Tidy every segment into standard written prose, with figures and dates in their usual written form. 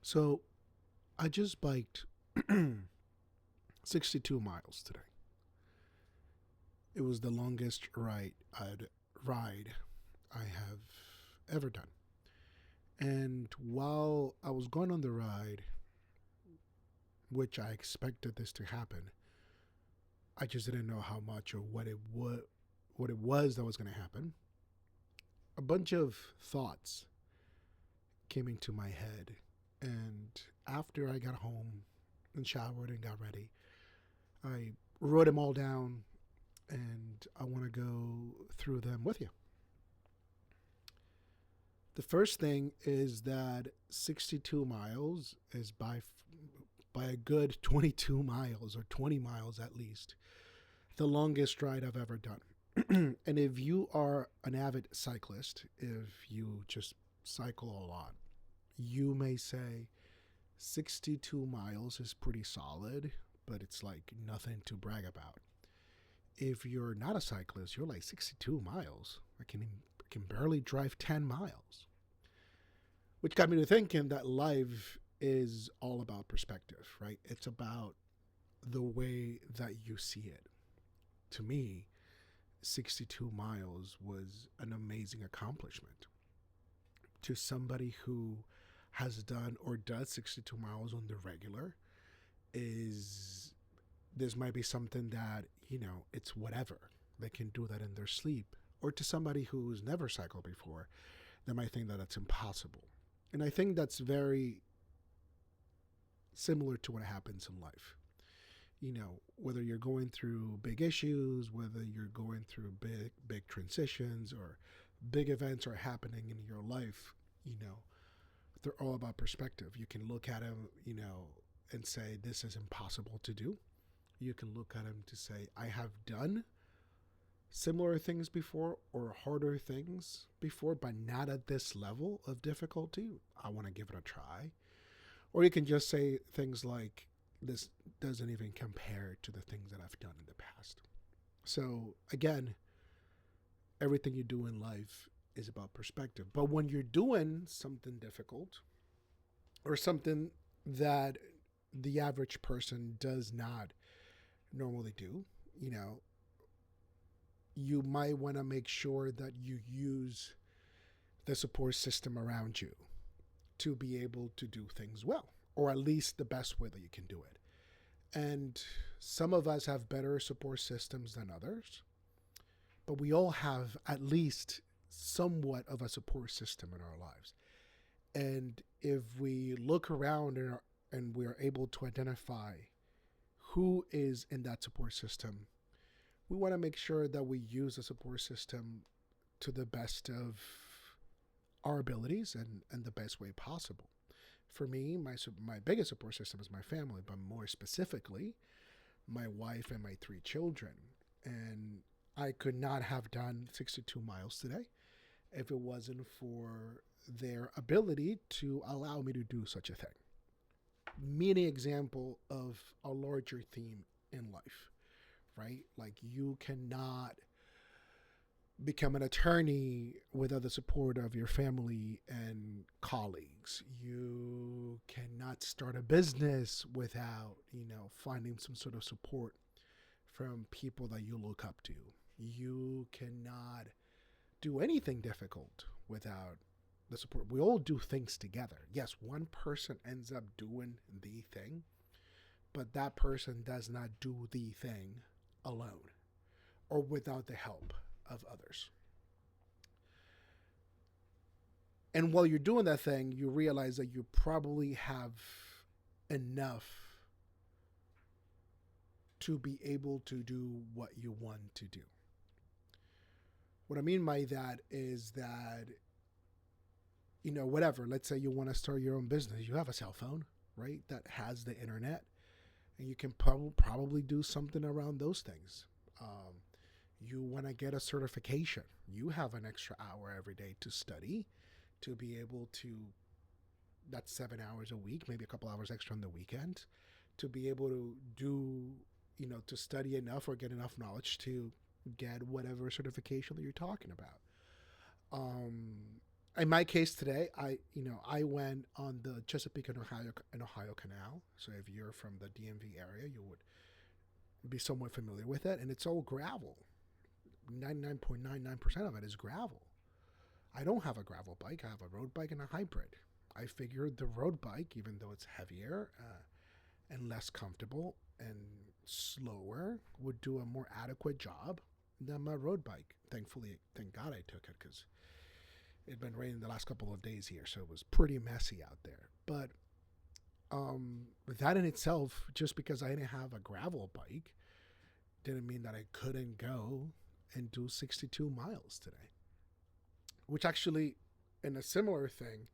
So I just biked 62 miles today. It was the longest ride I have ever done. And while I was going on the ride, which I expected this to happen, I just didn't know how much or what it was that was going to happen. A bunch of thoughts came into my head, and after I got home and showered and got ready, I wrote them all down and I want to go through them with you. The first thing is that 62 miles is by a good 22 miles or 20 miles at least the longest ride I've ever done. And if you are an avid cyclist, if you just cycle a lot, you may say 62 miles is pretty solid, but it's like nothing to brag about. If you're not a cyclist, you're like 62 miles. I can barely drive 10 miles. Which got me to thinking that life is all about perspective, right? It's about the way that you see it. To me, 62 miles was an amazing accomplishment. To somebody who has done or does 62 miles on the regular, is this might be something that, it's whatever. They can do that in their sleep. Or to somebody who's never cycled before, they might think that it's impossible. And I think that's very similar to what happens in life. Whether you're going through big issues, whether you're going through big transitions or big events are happening in your life, they're all about perspective. You can look at them, and say, this is impossible to do. You can look at them to say, I have done similar things before or harder things before, but not at this level of difficulty. I want to give it a try. Or you can just say things like, this doesn't even compare to the things that I've done in the past. So, again, everything you do in life is about perspective. But when you're doing something difficult or something that the average person does not normally do, you might want to make sure that you use the support system around you to be able to do things well, or at least the best way that you can do it. And some of us have better support systems than others, but we all have at least somewhat of a support system in our lives. And if we look around and we are able to identify who is in that support system, we want to make sure that we use the support system to the best of our abilities and the best way possible. For me, my biggest support system is my family, but more specifically, my wife and my three children. And I could not have done 62 miles today if it wasn't for their ability to allow me to do such a thing. Mini example of a larger theme in life, right? Like, you cannot become an attorney without the support of your family and colleagues. You cannot start a business without, finding some sort of support from people that you look up to. You cannot do anything difficult without the support. We all do things together. Yes, one person ends up doing the thing, but that person does not do the thing alone or without the help of others. And while you're doing that thing, you realize that you probably have enough to be able to do what you want to do. What I mean by that is that, whatever, let's say you want to start your own business, you have a cell phone, right, that has the internet, and you can probably do something around those things. You want to get a certification, you have an extra hour every day to study to be able to, that's 7 hours a week, maybe a couple hours extra on the weekend, to be able to do, to study enough or get enough knowledge to get whatever certification that you're talking about. in my case today, I went on the Chesapeake and Ohio Canal. So if you're from the DMV area, you would be somewhat familiar with it, and it's all gravel. 99.99% of it is gravel. I don't have a gravel bike. I have a road bike and a hybrid. I figured the road bike, even though it's heavier and less comfortable and slower, would do a more adequate job than my road bike. Thankfully, thank God I took it, because it'd been raining the last couple of days here, so it was pretty messy out there. But that in itself, just because I didn't have a gravel bike, didn't mean that I couldn't go and do 62 miles today. Which actually, in a similar thing,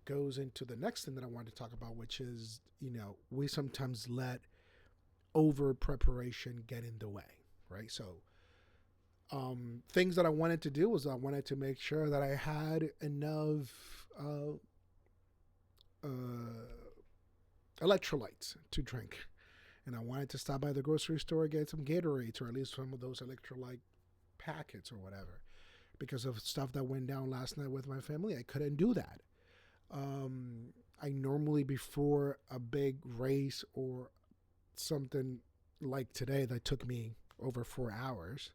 goes into the next thing that I wanted to talk about, which is, we sometimes let over preparation get in the way, right? So things that I wanted to do was I wanted to make sure that I had enough electrolytes to drink. And I wanted to stop by the grocery store, get some Gatorades, or at least some of those electrolyte packets or whatever. Because of stuff that went down last night with my family, I couldn't do that. I normally, before a big race or something like today that took me over 4 hours,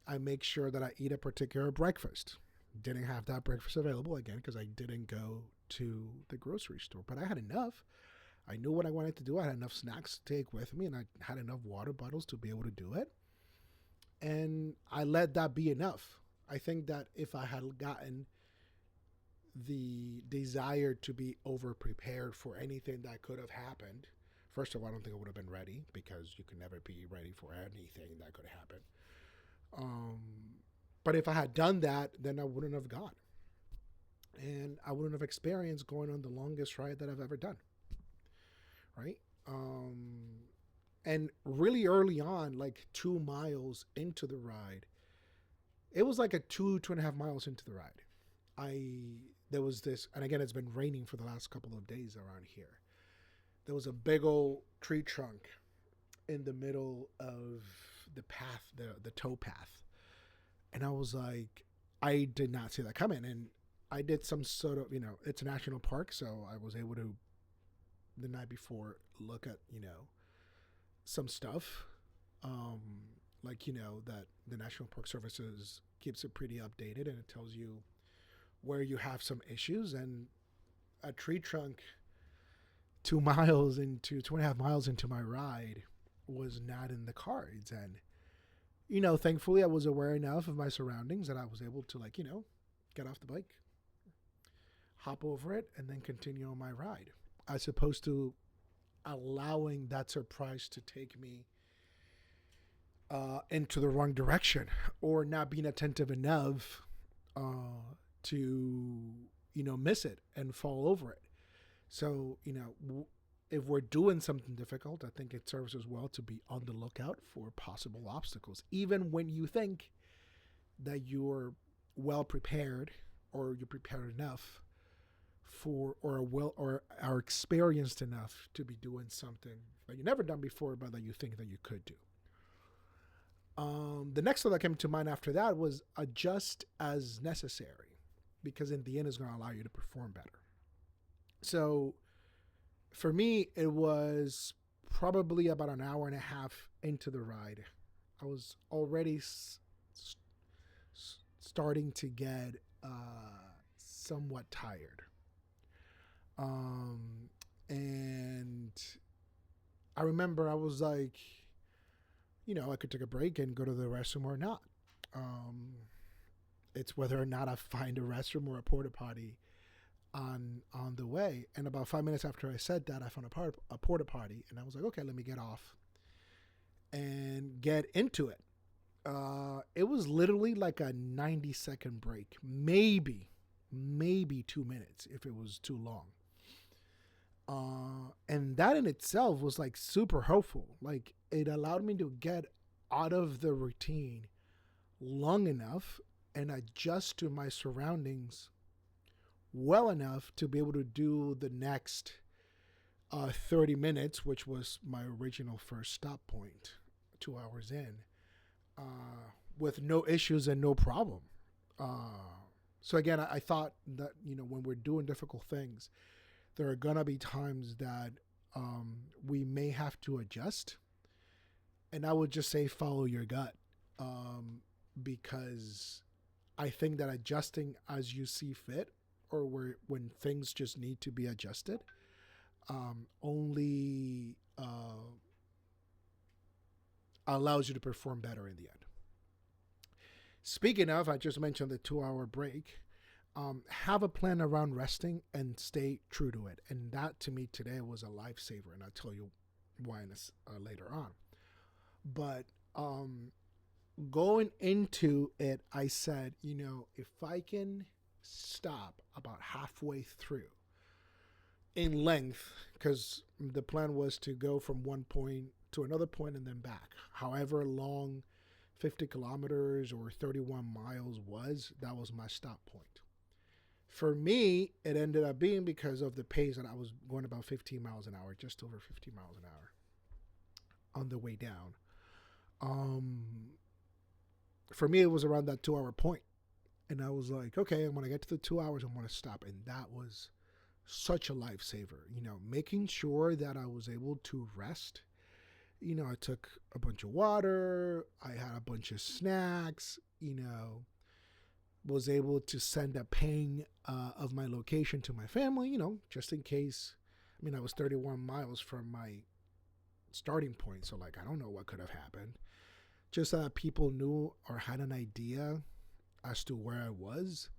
I make sure that I eat a particular breakfast. Didn't have that breakfast available again because I didn't go to the grocery store, but I had enough. I knew what I wanted to do. I had enough snacks to take with me, and I had enough water bottles to be able to do it. And I let that be enough. I think that if I had gotten the desire to be over prepared for anything that could have happened, first of all, I don't think I would have been ready, because you can never be ready for anything that could happen. But if I had done that, then I wouldn't have gone. And I wouldn't have experienced going on the longest ride that I've ever done. Right? And really early on, like 2 miles into the ride, it was like 2.5 miles into the ride, there was this, and again, it's been raining for the last couple of days around here. There was a big old tree trunk in the middle of the path, the tow path. And I was like, I did not see that coming. And I did some sort of, it's a national park, so I was able to, the night before, look at, some stuff. That the National Park Services keeps it pretty updated, and it tells you where you have some issues. And a tree trunk 2.5 miles into my ride was not in the cards. And, thankfully I was aware enough of my surroundings that I was able to get off the bike, hop over it, and then continue on my ride, as opposed to allowing that surprise to take me into the wrong direction, or not being attentive enough to miss it and fall over it. So if we're doing something difficult, I think it serves as well to be on the lookout for possible obstacles, even when you think that you're well prepared, or you're prepared enough for, or are experienced enough to be doing something that you've never done before, but that you think that you could do. The next one that came to mind after that was adjust as necessary, because in the end, it's going to allow you to perform better. So for me, it was probably about an hour and a half into the ride. I was already starting to get somewhat tired. And I remember I was like, I could take a break and go to the restroom or not. It's whether or not I find a restroom or a porta potty on the way. And about 5 minutes after I said that, I found a porta potty, and I was like, okay, let me get off and get into it. It was literally like a 90-second break, maybe 2 minutes if it was too long. And that in itself was like super helpful. Like, it allowed me to get out of the routine long enough and adjust to my surroundings well enough to be able to do the next 30 minutes, which was my original first stop point, 2 hours in, with no issues and no problem. So again, I thought that, when we're doing difficult things, there are gonna be times that we may have to adjust, and I would just say follow your gut, um, because I think that adjusting as you see fit, or when things just need to be adjusted, only allows you to perform better in the end. Speaking of, I just mentioned the 2 hour break. Have a plan around resting and stay true to it. And that to me today was a lifesaver. And I'll tell you why later on. But going into it, I said, if I can stop about halfway through in length, because the plan was to go from one point to another point and then back, however long 50 kilometers or 31 miles was, that was my stop point. For me, it ended up being because of the pace that I was going about 15 miles an hour, just over 50 miles an hour on the way down. For me, it was around that 2 hour point. And I was like, okay, when I get to the 2 hours, I'm going to stop. And that was such a lifesaver, making sure that I was able to rest. I took a bunch of water, I had a bunch of snacks, was able to send a ping of my location to my family, just in case. I was 31 miles from my starting point, so I don't know what could have happened. Just that people knew or had an idea as to where I was.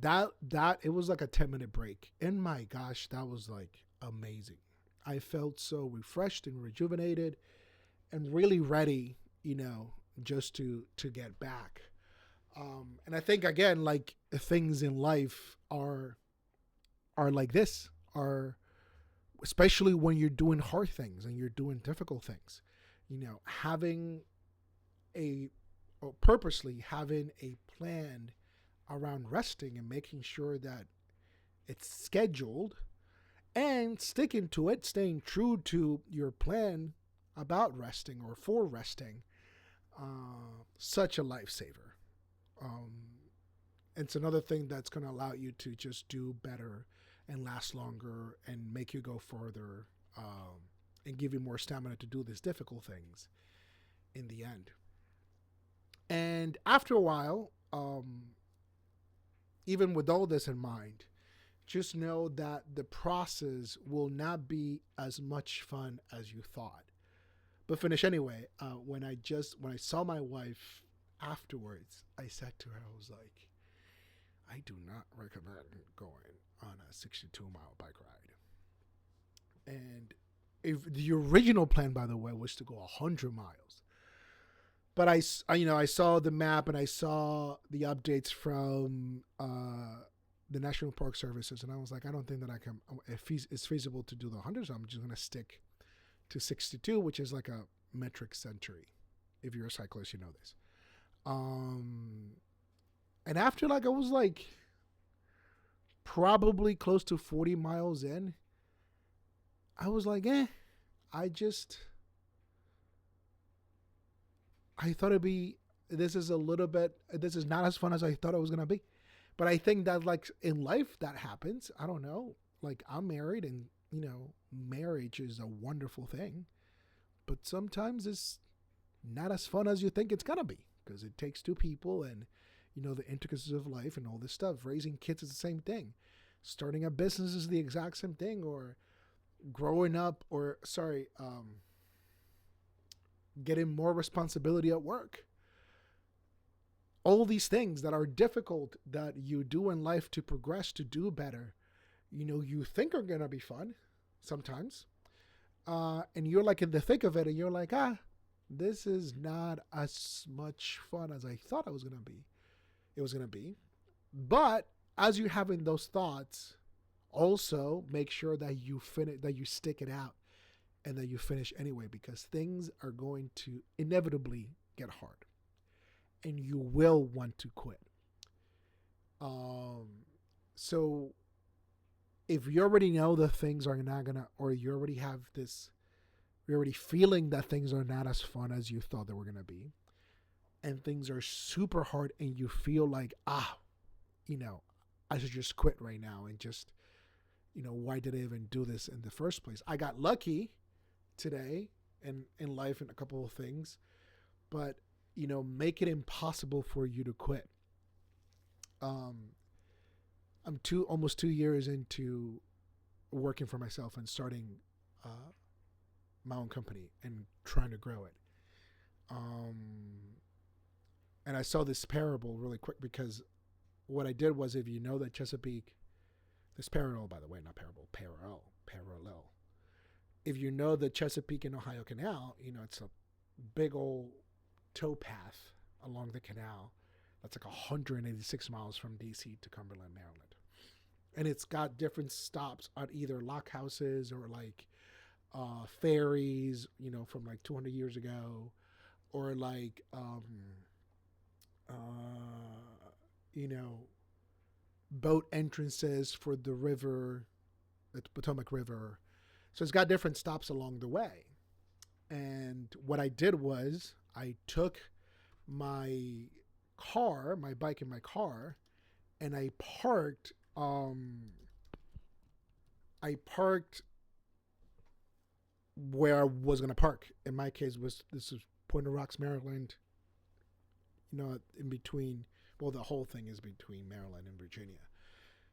That it was like a 10-minute break, and my gosh, that was amazing. I felt so refreshed and rejuvenated and really ready, just to get back. And I think again, things in life are like this, are especially when you're doing hard things and you're doing difficult things, having purposely having a plan around resting and making sure that it's scheduled and sticking to it, staying true to your plan about resting or for resting, such a lifesaver. It's another thing that's going to allow you to just do better and last longer and make you go further, and give you more stamina to do these difficult things in the end. And after a while, even with all this in mind, just know that the process will not be as much fun as you thought. But finish anyway. When I saw my wife afterwards, I said to her, I was like, I do not recommend going on a 62-mile bike ride. And if the original plan, by the way, was to go 100 miles. But I saw the map and I saw the updates from the National Park Services, and I was like, I don't think that I can. If it's feasible to do the 100, so I'm just gonna stick to 62, which is like a metric century. If you're a cyclist, you know this. And after I was probably close to 40 miles in, I was like, I thought this is not as fun as I thought it was going to be. But I think that in life that happens. I don't know. I'm married and, marriage is a wonderful thing. But sometimes it's not as fun as you think it's going to be because it takes two people and, the intricacies of life and all this stuff. Raising kids is the same thing. Starting a business is the exact same thing, or getting more responsibility at work. All these things that are difficult that you do in life to progress, to do better, you think are going to be fun sometimes. And you're in the thick of it and you're like, this is not as much fun as I thought it was going to be. But as you're having those thoughts, also make sure that you stick it out and that you finish anyway, because things are going to inevitably get hard and you will want to quit. So if you already know that things are not gonna, or you're already feeling that things are not as fun as you thought they were gonna be, and things are super hard and you feel like, you know, I should just quit right now and just, you know, why did I even do this in the first place? I got lucky today and in life and a couple of things, but, you know, make it impossible for you to quit. I'm almost 2 years into working for myself and starting my own company and trying to grow it. And I saw this parable really quick because what I did was, if you know that Chesapeake, this parallel, by the way, not parable, parallel. If you know the Chesapeake and Ohio Canal, you know, it's a big old towpath along the canal that's like 186 miles from DC to Cumberland, Maryland. And it's got different stops on either lock houses or like ferries, you know, from like 200 years ago, or like, you know, boat entrances for the river, the Potomac River. So it's got different stops along the way. And what I did was I took my car, my bike and my car, and I parked where I was going to park. In my case, this was Point of Rocks, Maryland, you know, in between, well, the whole thing is between Maryland and Virginia.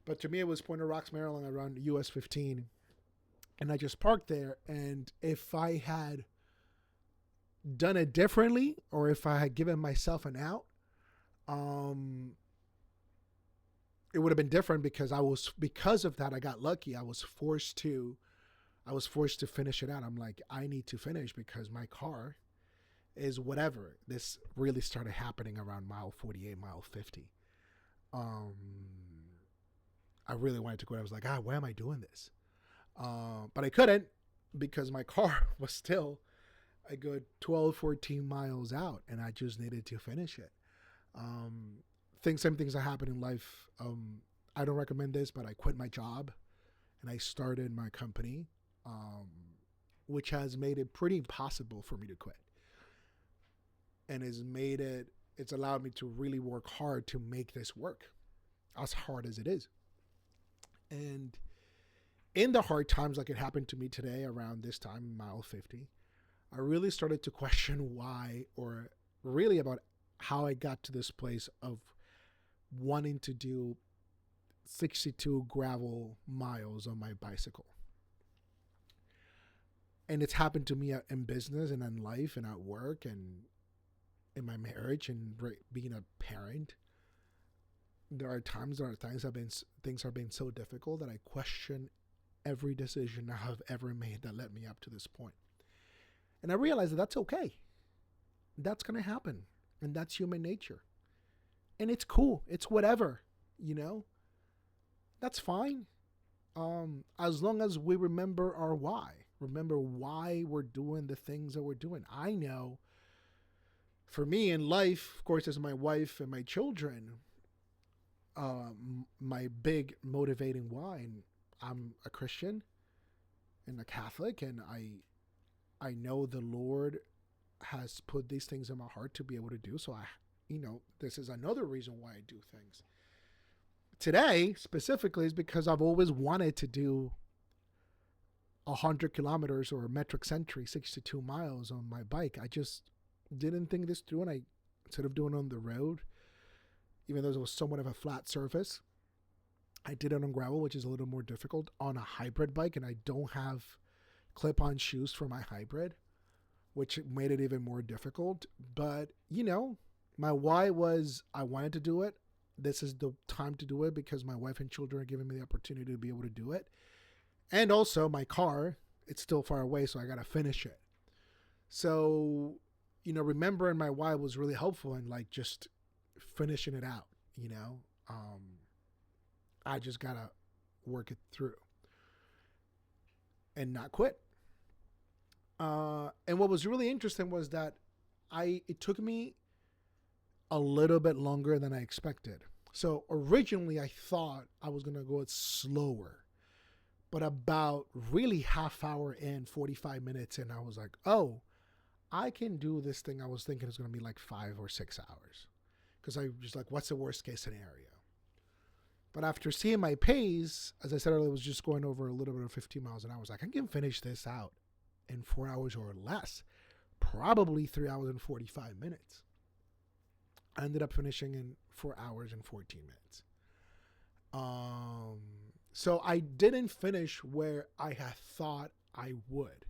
But to me, it was Point of Rocks, Maryland, around US 15. And I just parked there. And if I had done it differently, or if I had given myself an out, it would have been different, because because of that, I got lucky. I was forced to finish it out. I'm like, I need to finish because my car is whatever. This really started happening around mile 48, mile 50. I really wanted to quit. I was like, why am I doing this? But I couldn't, because my car was still a good 12, 14 miles out, and I just needed to finish it. Same things that happen in life. I don't recommend this, but I quit my job and I started my company, which has made it pretty impossible for me to quit, and it's allowed me to really work hard to make this work, as hard as it is. And in the hard times, like it happened to me today around this time, mile 50, I really started to question why, or really about how I got to this place of wanting to do 62 gravel miles on my bicycle. And it's happened to me in business and in life and at work and in my marriage and being a parent. There are things have been so difficult that I question every decision I have ever made that led me up to this point. And I realized that that's okay. That's going to happen. And that's human nature. And it's cool. It's whatever, you know. That's fine. As long as we remember our why. Remember why we're doing the things that we're doing. I know for me in life, of course, as my wife and my children, my big motivating why, and I'm a Christian and a Catholic, and I know the Lord has put these things in my heart to be able to do. So this is another reason why I do things. Today, specifically, is because I've always wanted to do 100 kilometers or a metric century, 62 miles on my bike. I just didn't think this through, and instead of doing it on the road, even though it was somewhat of a flat surface, I did it on gravel, which is a little more difficult, on a hybrid bike, and I don't have clip-on shoes for my hybrid, which made it even more difficult. But, my why was I wanted to do it. This is the time to do it because my wife and children are giving me the opportunity to be able to do it. And also my car, it's still far away, so I got to finish it. So, remembering my why was really helpful in just finishing it out, I just got to work it through and not quit. And what was really interesting was that it took me a little bit longer than I expected. So originally I thought I was going to go slower, but about really half hour in, 45 minutes in, I was like, oh, I can do this thing. I was thinking it's going to be like 5 or 6 hours because I was like, what's the worst case scenario? But after seeing my pace, as I said earlier, it was just going over a little bit of 15 miles an hour. I was like, I can finish this out in 4 hours or less, probably 3 hours and 45 minutes. I ended up finishing in 4 hours and 14 minutes. So I didn't finish where I had thought I would.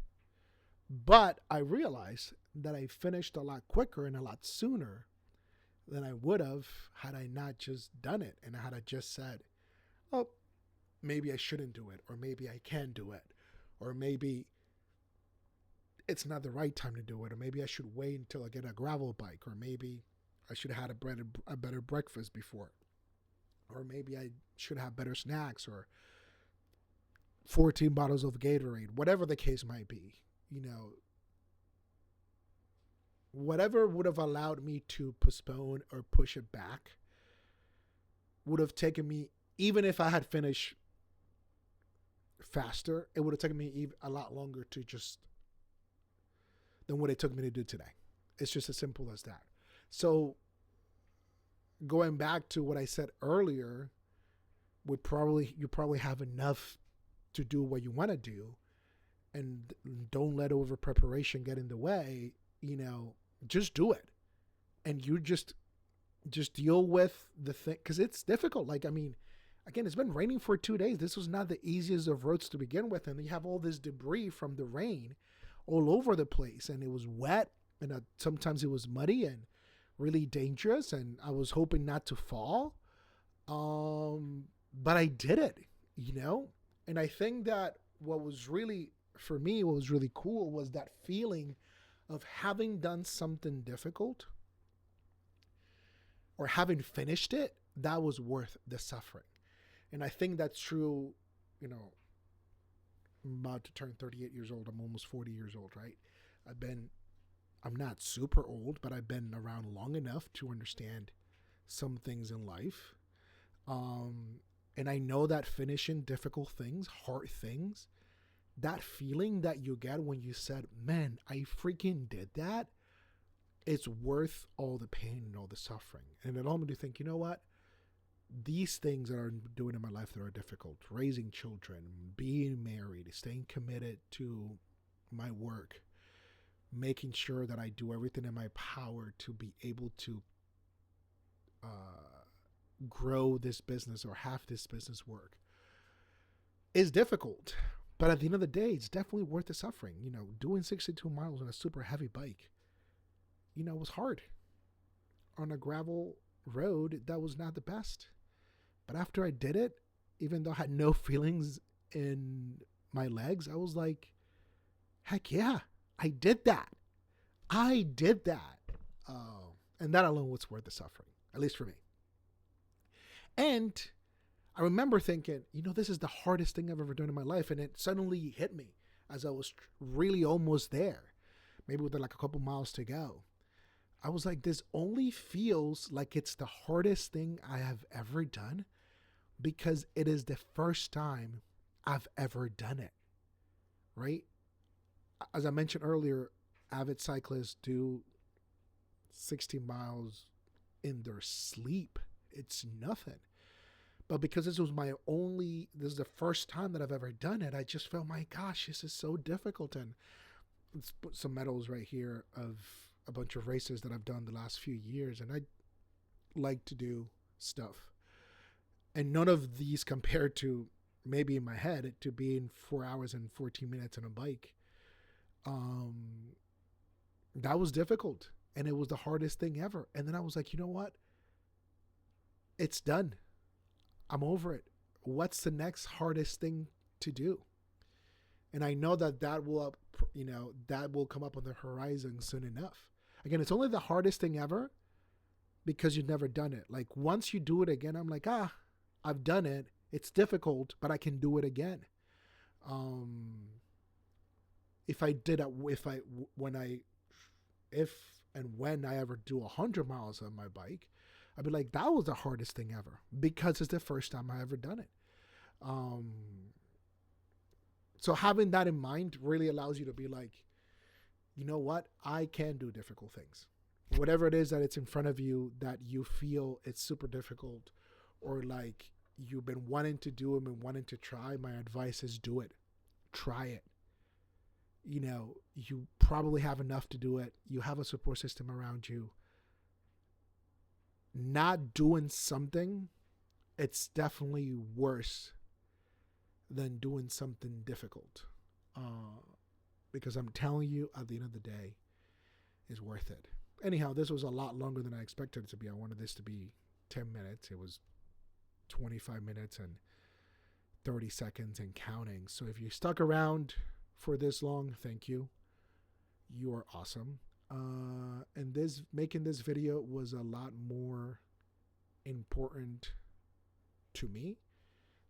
But I realized that I finished a lot quicker and a lot sooner than I would have had I not just done it and had I just said, oh, maybe I shouldn't do it, or maybe I can do it, or maybe it's not the right time to do it, or maybe I should wait until I get a gravel bike, or maybe I should have had a better breakfast before, or maybe I should have better snacks, or 14 bottles of Gatorade, whatever the case might be. Whatever would have allowed me to postpone or push it back would have taken me, even if I had finished faster, it would have taken me a lot longer than what it took me to do today. It's just as simple as that. So going back to what I said earlier, you probably have enough to do what you want to do, and don't let over preparation get in the way. Just do it, and you just deal with the thing, because it's difficult. Again, it's been raining for 2 days. This was not the easiest of roads to begin with, and you have all this debris from the rain all over the place, and it was wet, and sometimes it was muddy and really dangerous, and I was hoping not to fall, but I did it, and I think that what was really cool was that feeling of having done something difficult or having finished it. That was worth the suffering. And I think that's true. I'm about to turn 38 years old. I'm almost 40 years old, right? I'm not super old, but I've been around long enough to understand some things in life. And I know that finishing difficult things, hard things, that feeling that you get when you said, man, I freaking did that, it's worth all the pain and all the suffering. And it allowed me to think, you know what? These things that I'm doing in my life that are difficult, raising children, being married, staying committed to my work, making sure that I do everything in my power to be able to grow this business or have this business work, is difficult. But at the end of the day, it's definitely worth the suffering. Doing 62 miles on a super heavy bike, was hard. On a gravel road, that was not the best. But after I did it, even though I had no feelings in my legs, I was like, heck yeah, I did that. And that alone was worth the suffering, at least for me. And I remember thinking, this is the hardest thing I've ever done in my life. And it suddenly hit me as I was really almost there, maybe with like a couple miles to go. I was like, this only feels like it's the hardest thing I have ever done because it is the first time I've ever done it, right? As I mentioned earlier, avid cyclists do 60 miles in their sleep. It's nothing. But because this is the first time that I've ever done it, I just felt, my gosh, this is so difficult. And let's put some medals right here of a bunch of races that I've done the last few years. And I like to do stuff. And none of these compared to, maybe in my head, to being 4 hours and 14 minutes on a bike. That was difficult. And it was the hardest thing ever. And then I was like, you know what? It's done. I'm over it. What's the next hardest thing to do? And I know that will come up on the horizon soon enough. Again, it's only the hardest thing ever because you've never done it. Like once you do it again, I'm like, I've done it. It's difficult, but I can do it again. If and when I ever do 100 miles on my bike, I'd be like, that was the hardest thing ever because it's the first time I ever done it. So having that in mind really allows you to be like, you know what? I can do difficult things. Whatever it is that it's in front of you that you feel it's super difficult, or like you've been wanting to do them and wanting to try, my advice is do it. Try it. You know, you probably have enough to do it. You have a support system around you. Not doing something, it's definitely worse than doing something difficult. Because I'm telling you, at the end of the day, it's worth it. Anyhow, this was a lot longer than I expected it to be. I wanted this to be 10 minutes. It was 25 minutes and 30 seconds and counting. So if you stuck around for this long, thank you. You are awesome. And making this video was a lot more important to me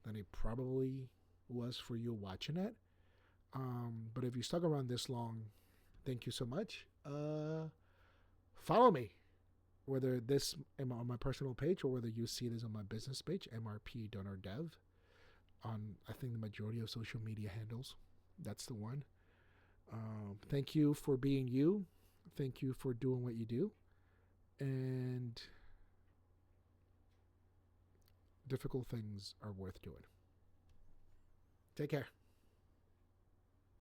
than it probably was for you watching it. But if you stuck around this long, thank you so much. Follow me, whether this on my personal page or whether you see this on my business page, MRP Donor Dev, on I think the majority of social media handles. That's the one. Thank you for being you. Thank you for doing what you do. And difficult things are worth doing. Take care.